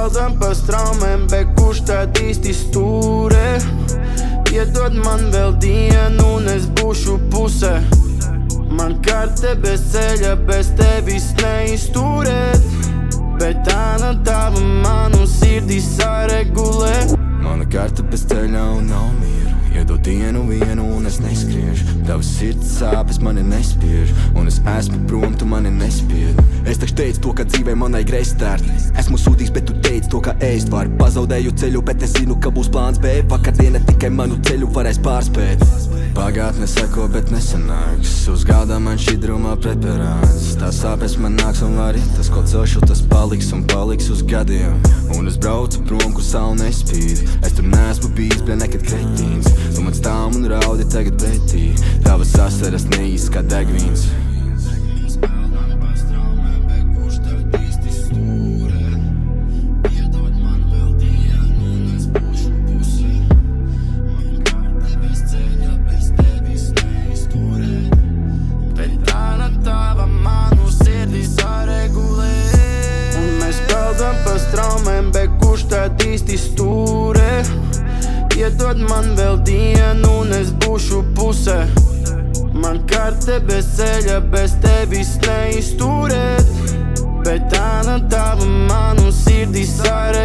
peldam pa straumēm, bet kurš tad īsti stūrē? Iedod man vēl dienu un es būšu pusē. Man karte bez ceļa, bez tevis neizturēt, bet tā tava manu sirdī saregulē. Mana karte bez ceļa un nav mieru. Iedod dienu vienu un es neskriešu. Tavas sirds sāpes mani nespiež, un es esmu prom, tu mani nespied. Es taču teicu to, ka dzīvē man vajag restart. Esmu sūdīgs, bet tu teici to, ka ēst var. Pazaudēju ceļu, bet es zinu, ka būs plāns B. Vakardiena tikai manu ceļu varēs pārspēt. Pagātne seko, bet nesanāks. Uz galda man šķidrumā preparāts. Tās sāpes man nāks un var iet. Tas, ko celšu, tas paliks un paliks uz gadiem. Un es braucu prom, kur saule nespīd. Es tur neesmu bijis, bļa nekad kretīns. Tu man stāv un raudi tagad pretī. Tavas asaras neīsts kā degvīns. Pa straumēm, bet kurš tad īsti stūrē? Iedod man vēl dienu un es būšu pusē. Man karte bez ceļa, bez tevis neizturēt, bet tā tava manu sirdī saregulē.